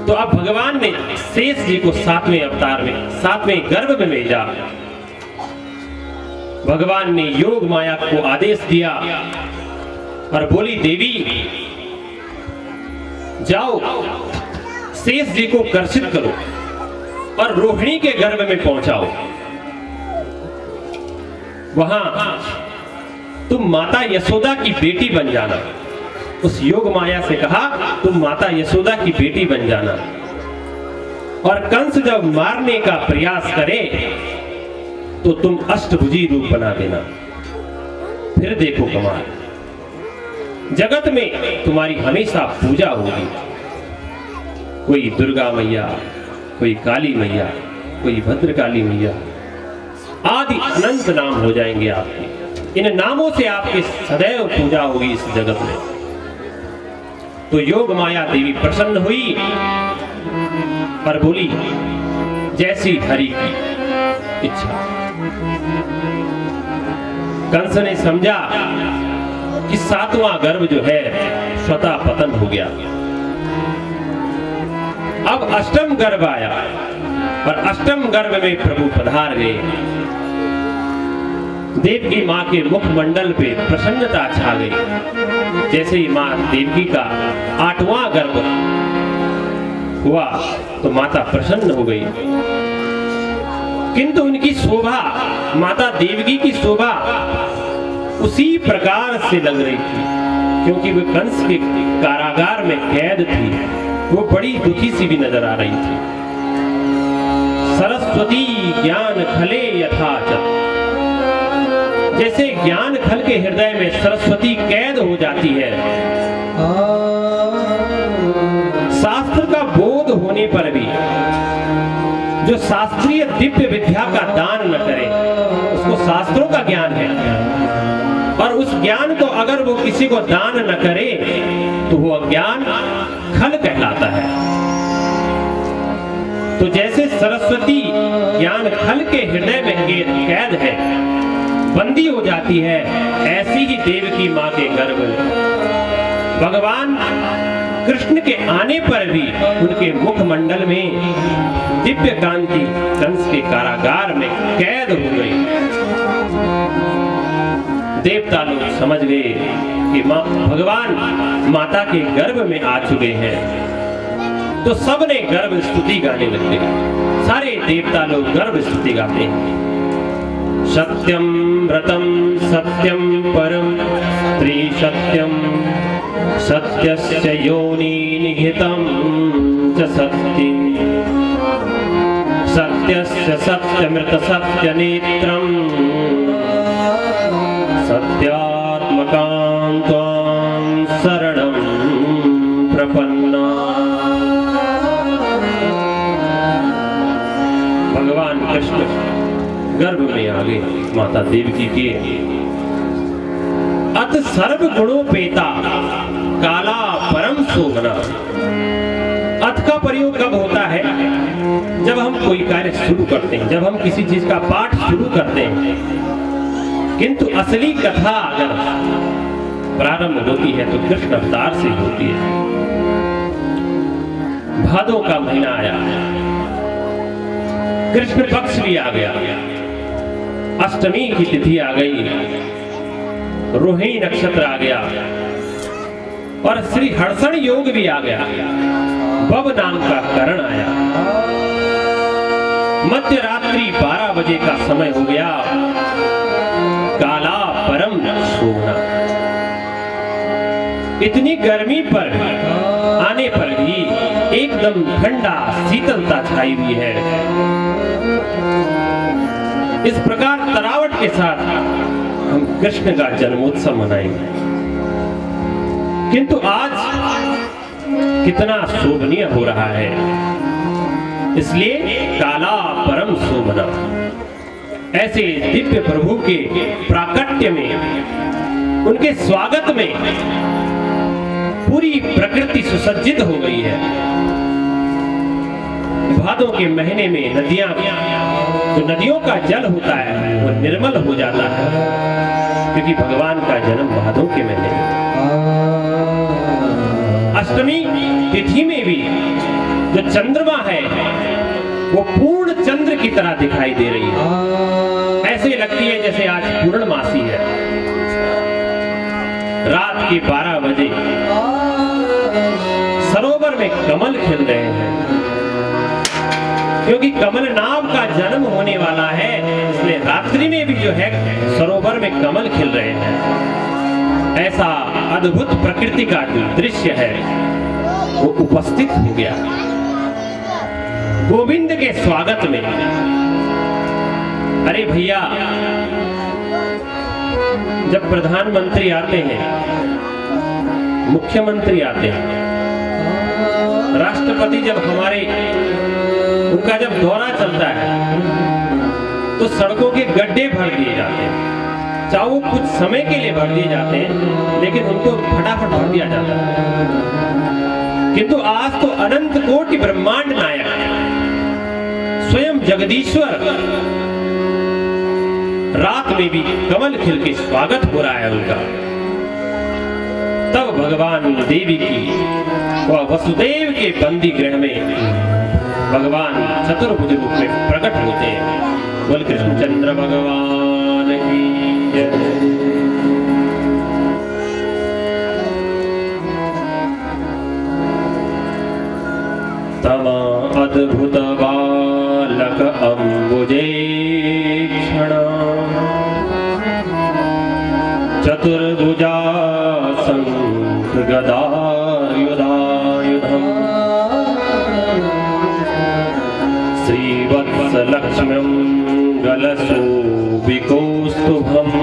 तो अब भगवान ने शेष जी को 7वें अवतार में, 7वें गर्भ में भेजा। भगवान ने योग माया को आदेश दिया और बोली देवी जाओ शेष जी को कर्षित करो और रोहिणी के गर्भ में पहुंचाओ। वहां तुम माता यशोदा की बेटी बन जाना। उस योग माया से कहा तुम माता यशोदा की बेटी बन जाना, और कंस जब मारने का प्रयास करे तो तुम अष्टभुजी रूप बना देना। फिर देखो कमाल, जगत में तुम्हारी हमेशा पूजा होगी। कोई दुर्गा मैया, कोई काली मैया, कोई भद्रकाली मैया, आदि अनंत नाम हो जाएंगे आपके। इन नामों से आपकी सदैव पूजा होगी इस जगत में। तो योग माया देवी प्रसन्न हुई और बोली जैसी हरि की इच्छा। कंस ने समझा कि 7वां गर्भ जो है स्वतः पतन हो गया। अब अष्टम गर्भ आया और अष्टम गर्भ में प्रभु पधार गए। देवकी मां के मुखमंडल पे प्रसन्नता छा गई। जैसे ही मां देवकी का 8वां गर्भ हुआ तो माता प्रसन्न हो गई, किंतु उनकी शोभा, माता देवकी की शोभा उसी प्रकार से लग रही थी, क्योंकि वो कंस के कारागार में कैद थी। वो बड़ी दुखी सी भी नजर आ रही थी। सरस्वती ज्ञान खले यथाच, जैसे ज्ञान खल के हृदय में सरस्वती कैद हो जाती है। शास्त्र का बोध होने पर भी जो शास्त्रीय दिव्य विद्या का दान न करे, उसको शास्त्रों का ज्ञान है, और उस ज्ञान को अगर वो किसी को दान न करे तो वो अज्ञान खल कहलाता है। तो जैसे सरस्वती ज्ञान खल के हृदय में कैद है, बंदी हो जाती है, ऐसी ही देवकी मां के गर्भ में भगवान कृष्ण के आने पर भी उनके मुखमंडल में दिव्य कांति कंस के कारागार में कैद हो गई। देवता लोग समझ गए कि भगवान माता के गर्भ में आ चुके हैं, तो सबने गर्भ स्तुति गाने लगे। सारे देवता लोग गर्भ स्तुति गाते हैं। सत्यम व्रतम सत्यम परम त्रिसत्यम सत्यस्य योनि निहितं च सत्यं सत्यस्य सत्यमृत सत्यनेत्रं सत्यात्मकां त्वां शरणं प्रपन्ना। भगवान कृष्ण गर्भ में आ गए माता देवकी के। अत सर्व गुणोपेता काला परम शोभना। अथ का प्रयोग कब होता है? जब हम कोई कार्य शुरू करते हैं, जब हम किसी चीज का पाठ शुरू करते हैं। किंतु असली कथा अगर प्रारंभ होती है तो कृष्ण अवतार से होती है। भादों का महीना आया, कृष्ण पक्ष भी आ गया, अष्टमी की तिथि आ गई, रोहिणी नक्षत्र आ गया और श्री हर्षण योग भी आ गया। बब नाम का करण आया। मध्य रात्रि 12 बजे का समय हो गया। काला परम शोभना। इतनी गर्मी पर आने पर भी एकदम ठंडा शीतलता छाई हुई है। इस प्रकार तरावट के साथ हम कृष्ण का जन्मोत्सव मनाएंगे। किंतु आज कितना शोभनीय हो रहा है, इसलिए काला परम शोभना। ऐसे दिव्य प्रभु के प्राकट्य में, उनके स्वागत में पूरी प्रकृति सुसज्जित हो गई है। भादों के महीने में नदियां, जो नदियों का जल होता है वो निर्मल हो जाता है, क्योंकि भगवान का जन्म भादों के महीने में। अष्टमी तिथि में भी जो चंद्रमा है वो पूर्ण चंद्र की तरह दिखाई दे रही है। ऐसे लगती है जैसे आज पूर्णमासी है। रात के 12 बजे सरोवर में कमल खिल रहे हैं, क्योंकि कमल नाम का जन्म होने वाला है, इसलिए रात्रि में भी जो है सरोवर में कमल खिल रहे हैं। ऐसा अद्भुत प्रकृति का जो दृश्य है वो उपस्थित हो गया गोविंद के स्वागत में। अरे भैया, जब प्रधानमंत्री आते हैं, मुख्यमंत्री आते हैं, राष्ट्रपति जब हमारे, उनका जब दौरा चलता है तो सड़कों के गड्ढे भर दिए जाते हैं। चाहे वो कुछ समय के लिए भर दिए जाते हैं, लेकिन उनको फटाफट भर दिया जाता है। किंतु आज तो अनंत कोटि ब्रह्मांड नायक स्वयं जगदीश्वर रात में भी कमल खिल के स्वागत हो रहा है उनका। तब भगवान देवी की वह वसुदेव के बंदी गृह में भगवान चतुर्भुज रूप में प्रकट होते हैं। बोल कृष्णचंद्र भगवान की जय। तमा अद्भुत बालक अम्बुजे क्षण चतुर्भुजा शंख गदायुधायुधम् श्रीवत्स लक्ष्म्यं गलशोभिकौस्तुभम्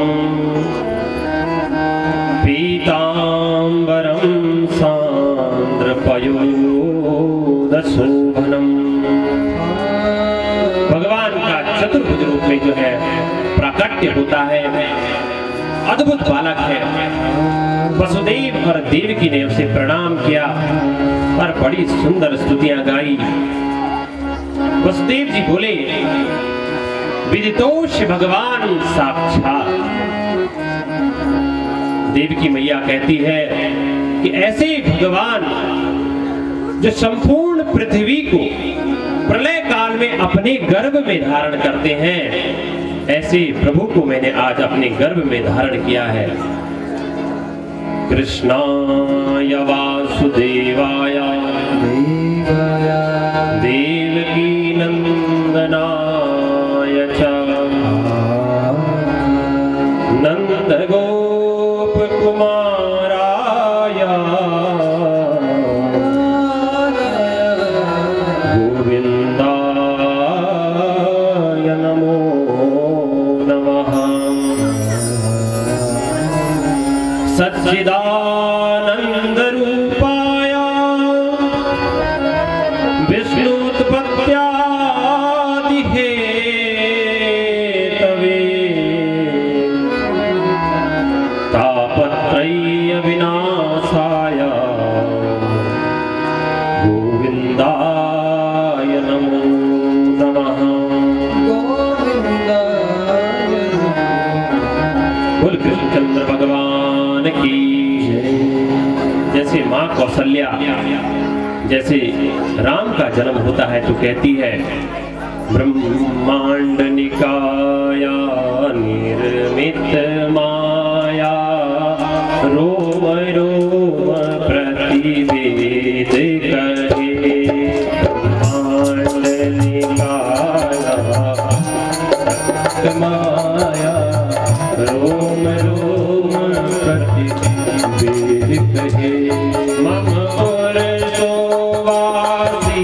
पीताम्बरं सान्द्रपयोधशोभनम्। भगवान का चतुर्भुज रूप में जो है प्राकट्य होता है, अद्भुत बालक है। वसुदेव और देवकी ने उसे प्रणाम किया और बड़ी सुंदर स्तुतियां गाई। वसुदेव जी बोले, विदितोष भगवान साक्षात। देवकी मैया कहती है कि ऐसे भगवान जो संपूर्ण पृथ्वी को प्रलय काल में अपने गर्भ में धारण करते हैं, ऐसे प्रभु को मैंने आज अपने गर्भ में धारण किया है। कृष्णाय वासुदेवाय देवकी नंदनाय च नंद गोप कुमाराय गोविंदाय नमो नमः। सच्चिदानंद रूपाय विष्णुत्पत्त्यादि हेतवे तापत्रय विनाशाय गोविंदाय नमो नमः। बोल कृष्णचंद्र भगवान की। जैसे माँ कौशल्या, जैसे राम का जन्म होता है तो कहती है, ब्रह्मांड निकाया निर्मित माया रोम रोम प्रतिवेद कहे। ब्रह्मांड निकाया माया रोम रोम प्रतिवेद कहे। मम पुरुषो वासी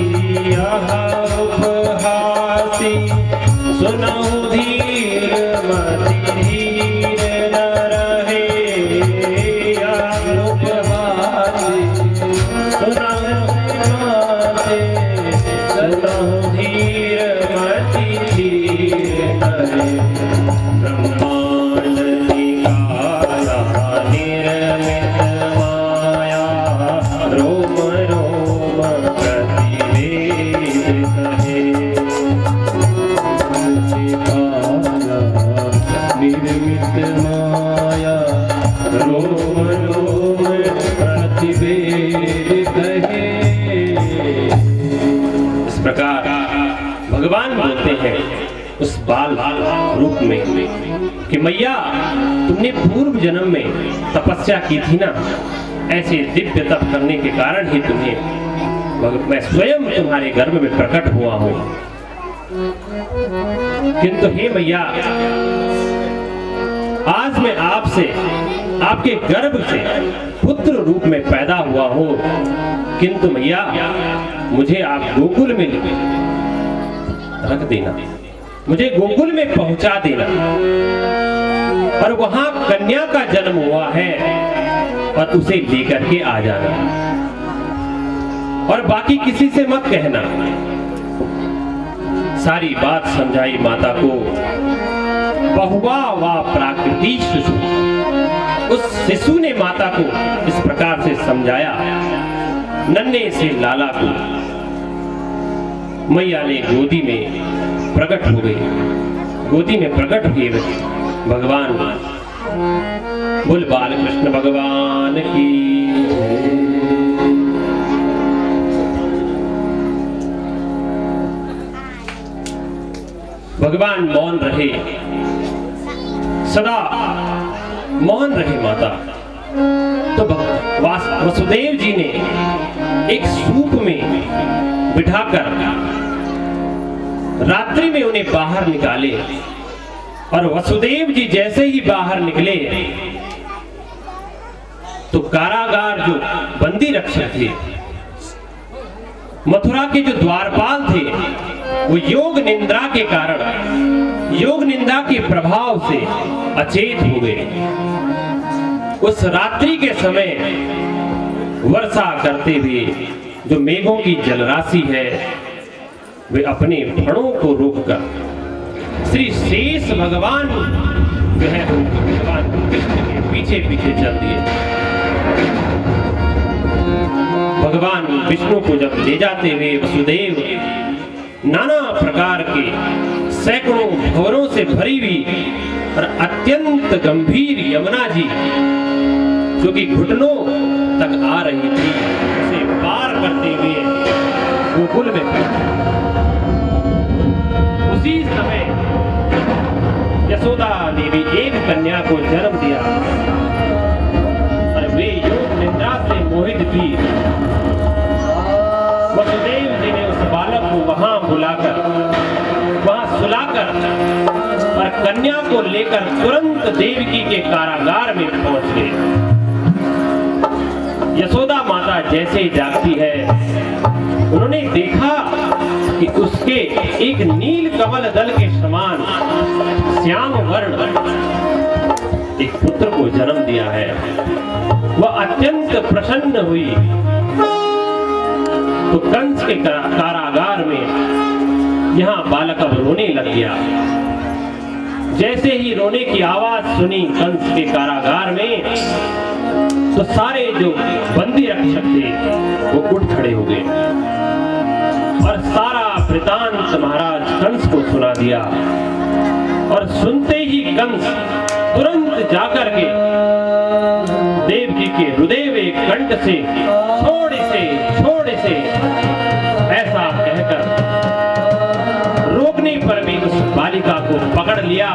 वेद कहे। इस प्रकार भगवान बोलते हैं उस बाल रूप में कि मैया तुमने पूर्व जन्म में तपस्या की थी ना, ऐसे दिव्य तप करने के कारण ही तुम्हें मैं स्वयं तुम्हारे गर्भ में प्रकट हुआ हूं। किंतु हे मैया, आज मैं आपसे आपके गर्भ से पुत्र रूप में पैदा हुआ हूं, किंतु मैया मुझे आप गोकुल में रख देना, मुझे गोकुल में पहुंचा देना और वहां कन्या का जन्म हुआ है और उसे लेकर के आ जाना, और बाकी किसी से मत कहना। सारी बात समझाई माता को। बहुवा वा प्राकृति शिशु, उस शिशु ने माता को इस प्रकार से समझाया। नन्हे से लाला को मैया ने गोदी में प्रकट हो गई, गोदी में प्रकट हुए भगवान। बोल बाल कृष्ण भगवान की। भगवान मौन रहे, सदा मौन रहे माता। तो वसुदेव जी ने एक सूप में बिठाकर रात्रि में उन्हें बाहर निकाले, और वसुदेव जी जैसे ही बाहर निकले तो कारागार जो बंदी रक्षक थे, मथुरा के जो द्वारपाल थे, वो योग निंदा के कारण, योग निंदा के प्रभाव से अचेत हो गए। उस रात्रि के समय वर्षा करते हुए जो मेघों की जलराशि है, वे अपने फणों को रोककर श्री शेष भगवान जो है भगवान कृष्ण के पीछे पीछे चल दिए। भगवान विष्णु को जब ले जाते हुए वसुदेव नाना प्रकार के सैकड़ों भंवरों से भरी हुई और अत्यंत गंभीर यमुना जी जो कि घुटनों तक आ रही थी, उसे पार करते हुए गोकुल में पहुंचे। उसी समय यशोदा ने भी एक कन्या को जन्म दिया और वे योग निद्रा से मोहित थी। वसुदेव जी ने उस बालक को वहां बुलाकर, वहां सुलाकर और कन्या को लेकर तुरंत देवकी के कारागार में पहुंच गए। यशोदा माता जैसे जागती है, उन्होंने देखा कि उसके एक नील कमल दल के समान श्याम वर्ण एक पुत्र को जन्म दिया है। वह अत्यंत प्रसन्न हुई तो कंस के कारागार में यहाँ बालक अब रोने लग गया। जैसे ही रोने की आवाज सुनी कंस के कारागार में, तो सारे जो बंदी रक्षक थे वो उठ खड़े हो गए और सारा वृतांत महाराज कंस को सुना दिया। और सुनते ही कंस तुरंत जाकर के देवकी के हृदय कंठ से छोड़ से ऐसा कहकर रोकने पर भी उस बालिका को पकड़ लिया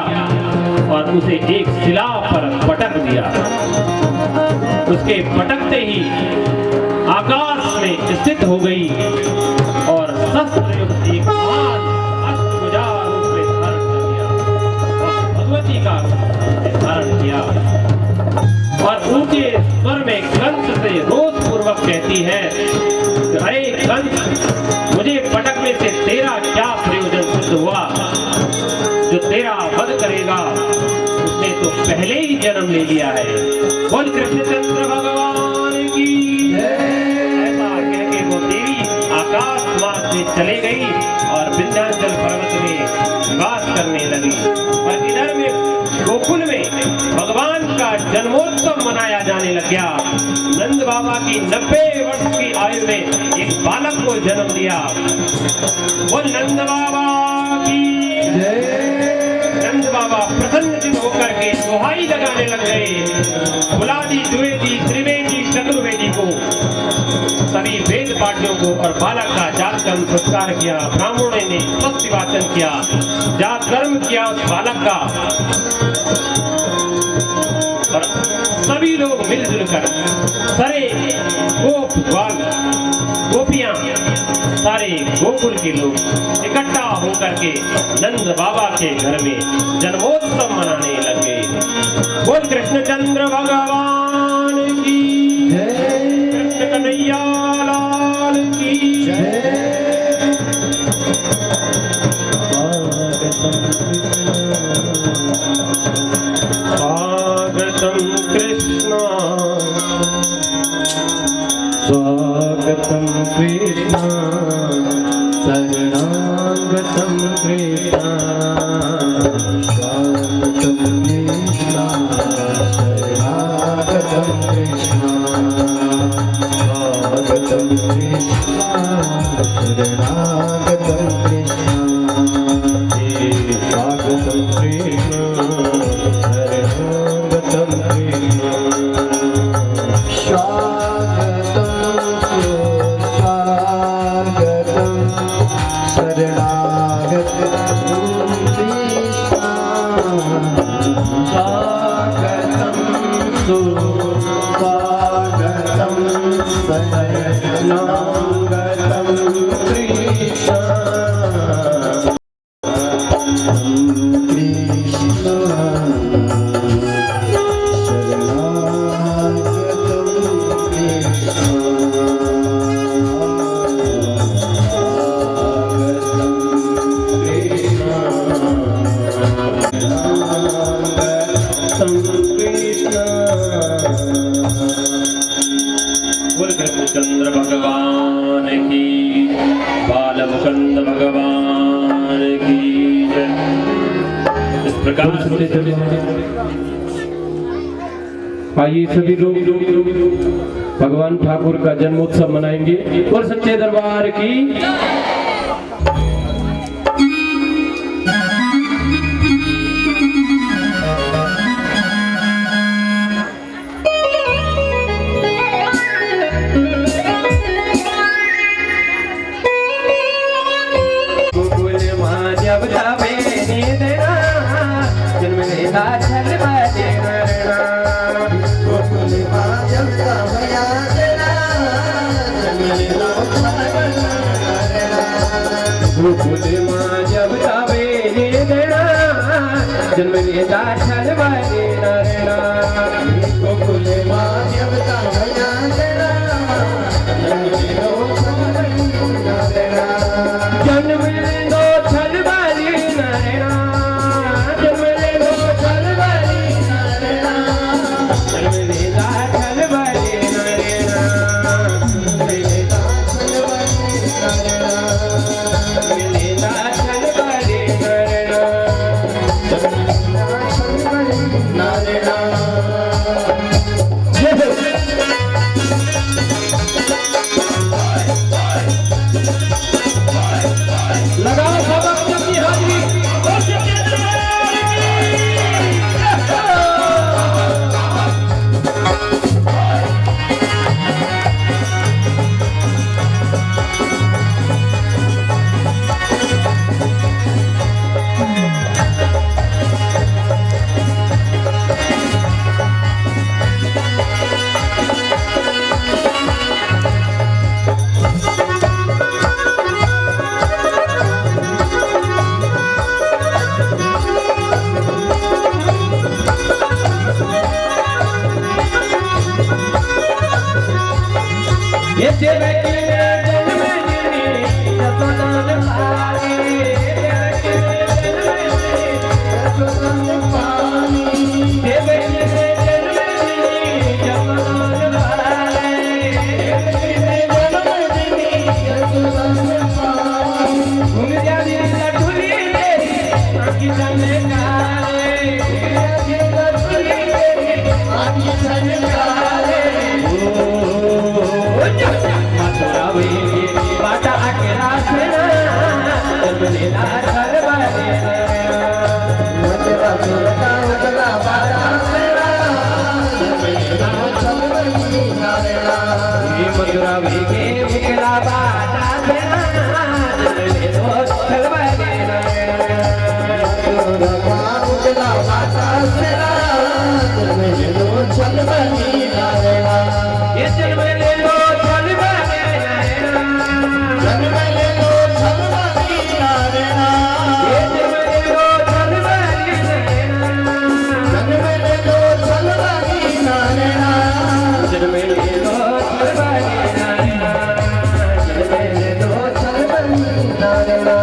और उसे एक शिला पर पटक दिया। उसके पटकते ही आकाश में स्थित हो गई और शस्त्र युक्त एक अष्टभुजा रूप में धारण कर लिया और भगवती का धारण किया और ऊंचे स्वर में कंस से रोष पूर्वक कहती है, अरे कंस, मुझे पटकने से तेरा क्या प्रयोजन सिद्ध हुआ? जो तेरा वध करेगा उसने तो पहले ही जन्म ले लिया है। बोल कृष्णचंद्र भगवान की। ऐसा कह के वो देवी आकाश मार्ग से चले गई और विंध्याचल पर्वत में निवास करने लगी। और इधर में गोकुल में भगवान का जन्मोत्सव मनाया जाने लग गया। नंद बाबा की 90 वर्ष की आयु में एक बालक को जन्म दिया। बोल नंद बाबा की जय। नंद बाबा बाबा प्रसन्नचित होकर के दुहाई लगाने लग गए। बुलादी द्विवेदी त्रिवेदी चतुर्वेदी को, सभी वेद पाठियों को और बालक का जात कर्म संस्कार किया। ब्राह्मणों ने स्वस्ति वाचन किया, जात कर्म किया उस बालक का, और सभी लोग मिलजुल कर सारे गोप बाल गोपियां सारे गोकुल के लोग इकट्ठा होकर के नंद बाबा के घर में जन्मोत्सव मनाने लगे। बोल कृष्णचंद्र भगवान की जय, कृष्ण कन्हैया लाल की जय। स्वागतं कृष्ण शरणागतं कृष्ण, स्वागतं कृष्ण शरणागतं कृष्ण, स्वागतं कृष्ण शरणागतं कृष्ण, स्वागतं कृष्ण शरणागतं कृष्ण। कृष्णचंद्र भगवान की, बाल मुकुंद भगवान की जय। इस प्रकार आइए सभी लोग भगवान ठाकुर का जन्मोत्सव मनाएंगे। और सच्चे दरबार की जन्म लेता छल बजे नरना, गोकुल माँ जब भया देना, जन्म ले दो छल बजे नरना, जन्म ले दो छल बजे नरना, जन्म लेता छल बजे नरना, जन्म लेता छल बजे नरना, जन्म लेता छल बजे नरना, लगाओ सबक अपनी हाजिरी। ये तेरे जन्म दिनी जतन पानी, जतन पानी, तेरे जन्म दिनी जतन पानी, जन्म दिनी जतन पानी, घूम जा दिल लटुली तेरी आँखी जाने काले, लटुली तेरी आँखी जाने काले। बाटा के रास्ते जन्म लेना छल बजे नरना, मथुरा वेगे मुकला बाटा सेना जन्मे दो छलवा देना मथुरा मुकला बाटा सेना जन्मे दो छलवा देना ये जन्मे ले लो छलवा देना जन्मे ले लो छलवा देना ये जन्मे ले लो छलवा देना जन्मे ले लो छलवा देना जन्मे ले लो छलवा देना जन्मे ले लो छलवा देना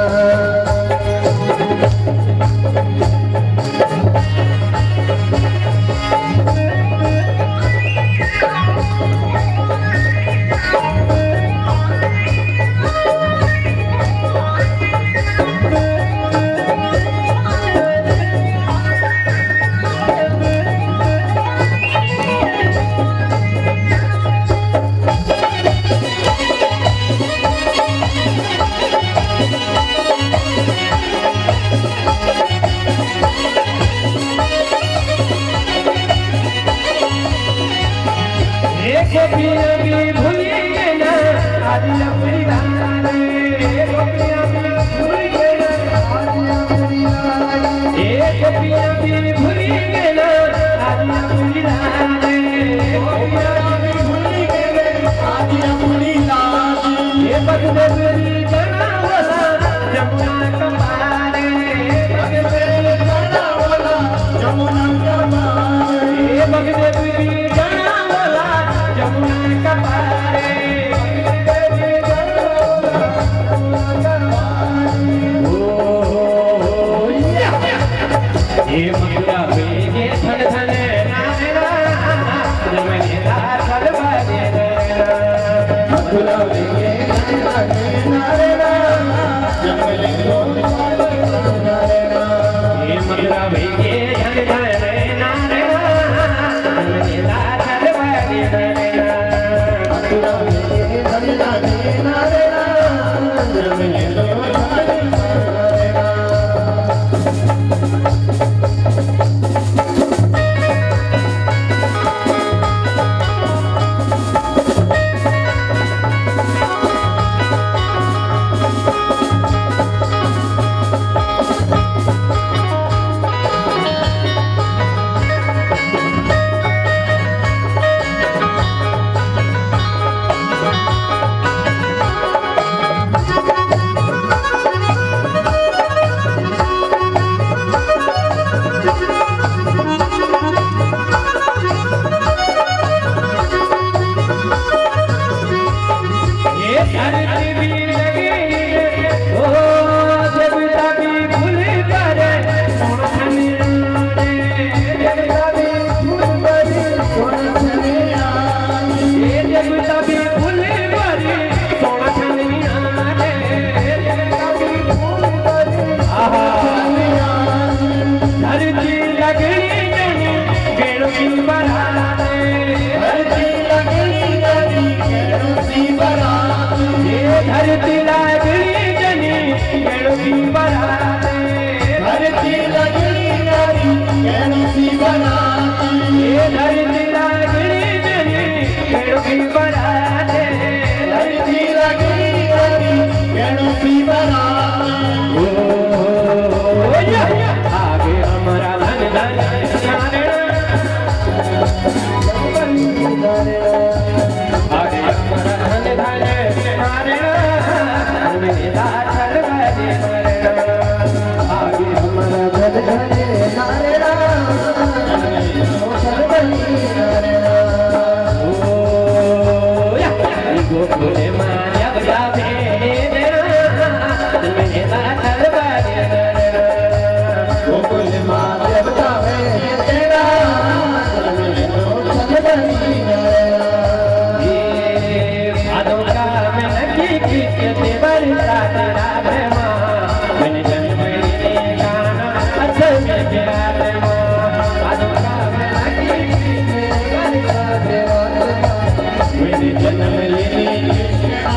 जन्म लेने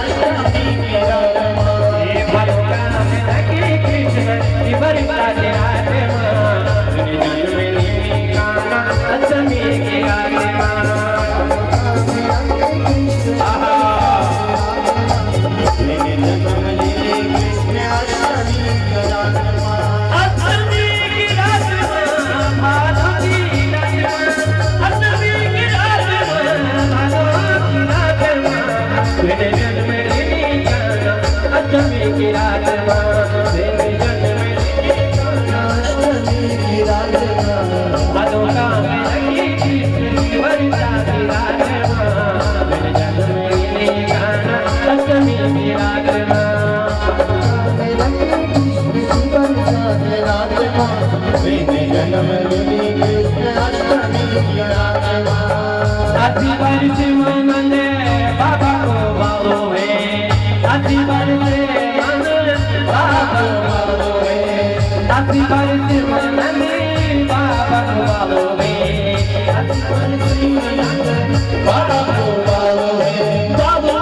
मेरे जन्म में गाना अष्टमी की रात माँ मेरे जन्म में गाना अष्टमी की रात माँ अदों का में लगी कृष्ण वर्षा की रात माँ मेरे जन्म में गाना अष्टमी की रात माँ अति वर्ष मन बाबा को भावो है अति वर्ष मन बाबा को भावो है अति वर्ष मन बाबा को भावो है अति वर्ष मन बाबा को भावो है बाबू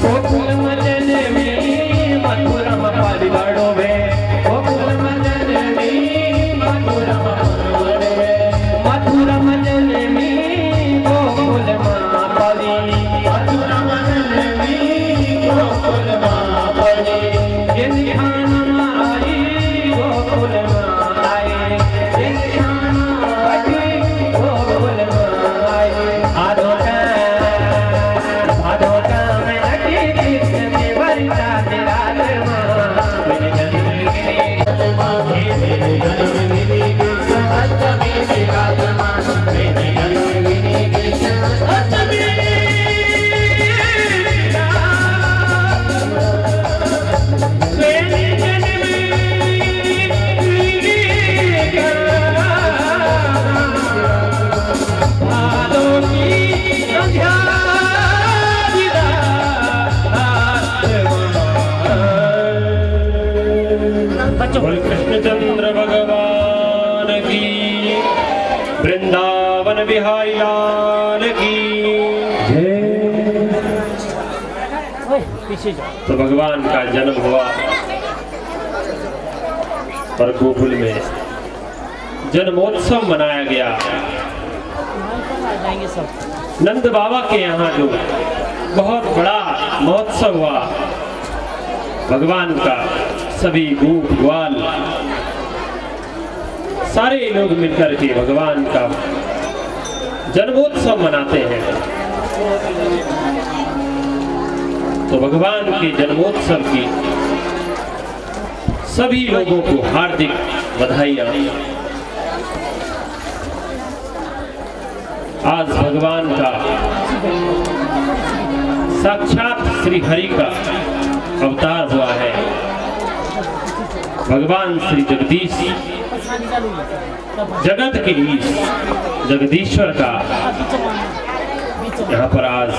गोकुल मदन में मथुरम पद बड़ो में गोकुल मदन में मथुरम पद बड़ो में मथुरा मदन में गोकुल माँ पदी मथुरा मदन में गोकुल माँ पदी ये ध्यान आई गोकुल माँ आए ये ध्यान आई गोकुल माँ आए आधो का मैं लगी कृष्ण की वर्षा की रात माँ मेरे जन्म में कृष्ण अष्टमी की रात माँ मेरे जन्म में कृष्ण अष्टमी बोल कृष्णचंद्र भगवान की वृंदावन बिहारी लाल की तो भगवान का जन्म हुआ और गोकुल में जन्मोत्सव मनाया गया। नंद बाबा के यहाँ जो बहुत बड़ा महोत्सव हुआ भगवान का सभी गोप ग्वाल सारे लोग मिलकर के भगवान का जन्मोत्सव मनाते हैं। तो भगवान के जन्मोत्सव की सभी लोगों को हार्दिक बधाइयां। आज भगवान का साक्षात श्री हरि का अवतार हुआ है। भगवान श्री जगदीश जगत के ईश जगदीश्वर का यहाँ पर आज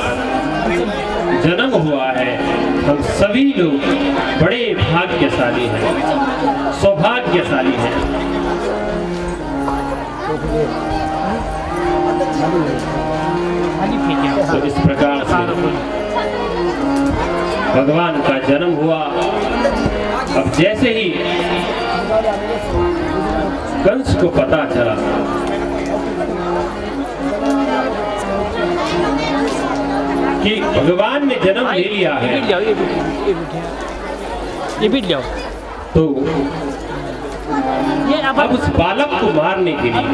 जन्म हुआ है। हम सभी लोग बड़े भाग्यशाली हैं, सौभाग्यशाली हैं। तो इस प्रकार से भगवान का जन्म हुआ। अब जैसे ही कंस को पता चला कि भगवान ने जन्म ले लिया है ये बीट लिया तो अब उस बालक को मारने के लिए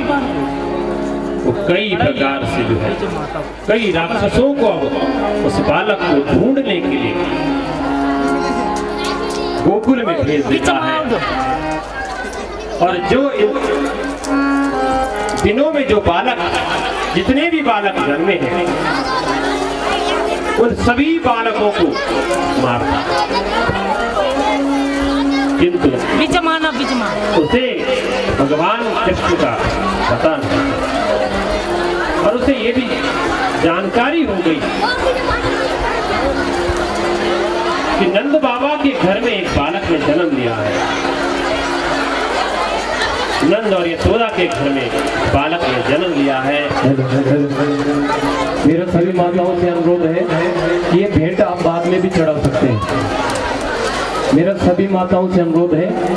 वो कई प्रकार से जो है कई राक्षसों को अब उस बालक को ढूंढने के लिए गोकुल में भेज देता है। और जो दिनों में जो बालक जितने भी बालक जन्मे हैं उन सभी बालकों को मारता, किंतु उसे भगवान कृष्ण का पता नहीं और उसे ये भी जानकारी हो गई कि नंद बाबा के घर में एक बालक ने जन्म लिया है। नंद और यशोदा के घर में बालक ने जन्म लिया है। मेरा सभी माताओं से अनुरोध है कि ये भेंट आप बाद में भी चढ़ा सकते हैं। मेरा सभी माताओं से अनुरोध है